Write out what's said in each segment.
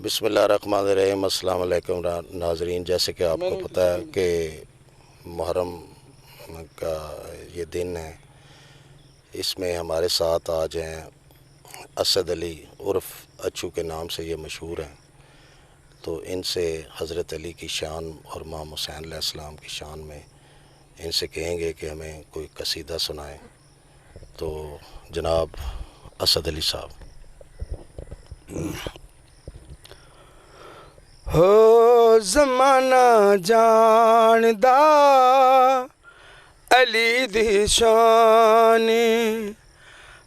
बिस्मिल्लाहिर्रहमानिर्रहीम। अस्सलाम वालेकुम नाज़रीन। जैसे कि आपको पता है कि मुहर्रम का ये दिन है, इसमें हमारे साथ आज हैं असद अली उर्फ़ अच्छू के नाम से ये मशहूर हैं। तो इनसे हज़रत अली की शान और इमाम हुसैन अलैहिस्सलाम की शान में इनसे कहेंगे कि हमें कोई कसीदा सुनाएं। तो जनाब असद अली साहब। हो ज़माना जानदा अली दी शान,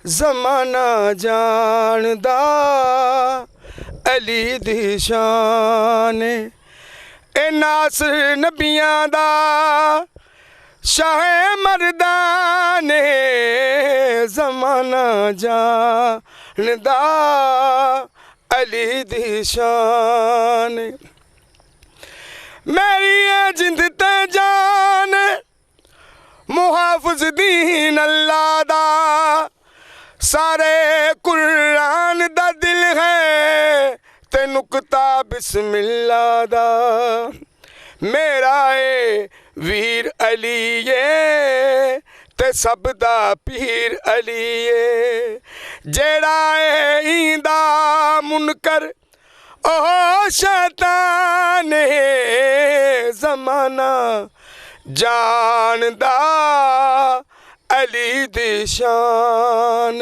ज़माना जानदा अली दी शान। ए नासर नबियां दा शाह मर्दाने, ज़माना जानदा अली दी शान। मेरी जिंद ते जान मुहाफ़िज़ दीन अल्लाह दा, सारे कुरान दा दिल है ते नुकता बिस्मिल्लाह दा। मेरा ए वीर अलीए ते सब दा पीर अलीए, जेड़ा इंदा मुनकर ओ शैतान, ज़माना जानदा अली दी शान।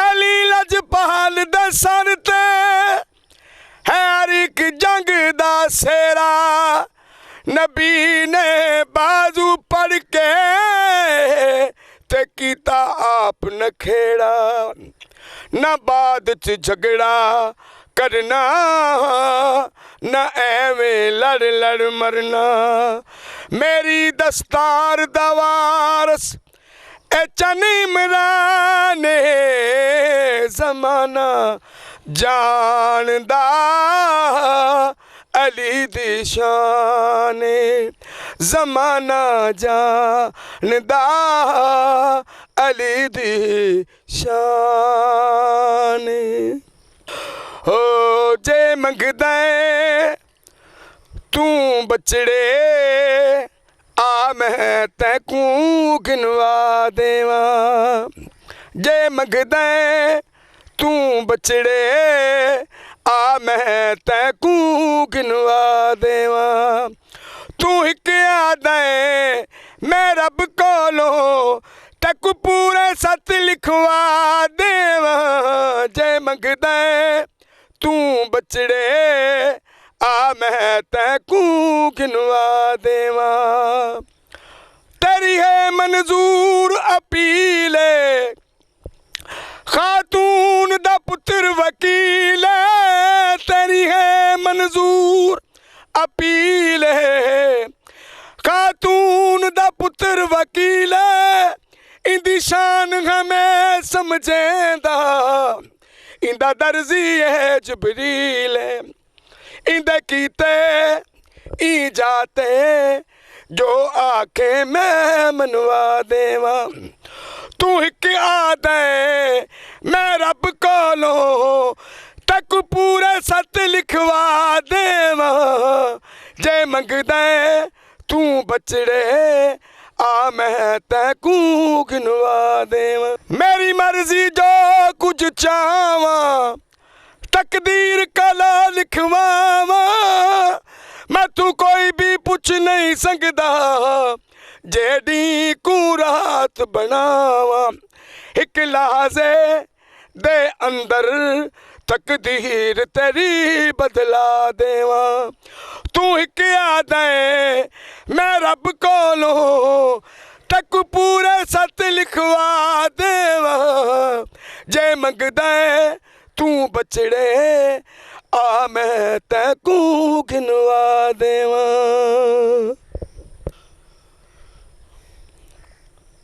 अली लजपाल दा सर ते हर एक जंग दा सेरा, नबी ने बाजू पढ़ के ते कीता आप नखेड़ा। न बाद च झगड़ा करना, न एवें लड़ लड़ मरना। मेरी दस्तार दवारस ए चन इमरान, ज़माना जानदा अली दी शान। ज़माना जानदा अली दी शान। हो जे मंगदा तू बचड़े, आ मैं तैकू गिनवा देवां। जे मंगदा तू बचड़े, आ मैं तैकू गिनवा देवां। तू एक आदे मैं रब कोलों तैकू पूरे सत लिखवा देवां। जे मंगदा तू बचड़े, आ मैं तैकू गिनवा देवां। तेरी है मंजूर अपील, खातून दा पुत्र वकील। तेरी है मंजूर अपील, खातून दा पुत्र वकील। इंदी शान हमें समझेंदा, इंदा दर्जी है जबरील। इंदे कीते ई जाते जो आखे मैं मनवा देवां। तू एक आदे मैं रब कोलों तक पूरे सत लिखवा देवां। जे मंगदा तू बचड़े, आ मैं तैकू गिनवा देवां। मेरी मर्जी जो कुछ चावां, तकदीर कला लिखवावां। मैं तू कोई भी पुछ नहीं सकदा, जेडी को रात बनावा। एक लहाज़े दे अंदर तकदीर तेरी बदला देवां। तू एक आदे मैं रब कोलों तक पूरे सत लिखवा देवां। जे मंगदा तू बचड़े, आ मैं तैकू गिनवा देवां।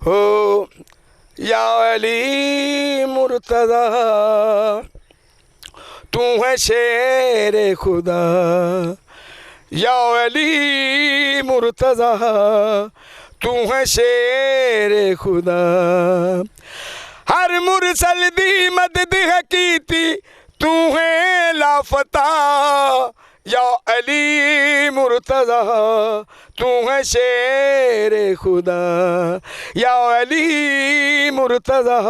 हो या अली मुर्तज़ा, तू है शेर खुदा। या अली मुर्तज़ा, तू है शेर खुदा। हर मुरसल दी मदद है कीती तू है लापता या अली मुर्तज़ा, तू है शेर खुदा या अली मुर्तज़ा,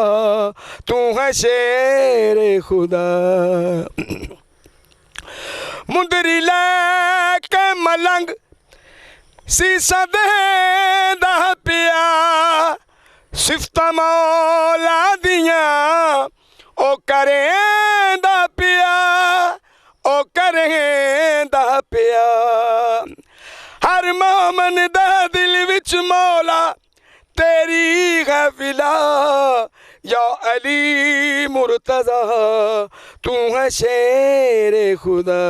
तू है शेर खुदा। मुंदरी लैके मलंग सीसा देंदा पिया, सिफत मौला दियां ओ करेंदा पिया, ओ करेंदा पिया। हर मोमन दा दिल विच मौला तेरी गफिला या अली मुर्तज़ा, तू है शेर खुदा।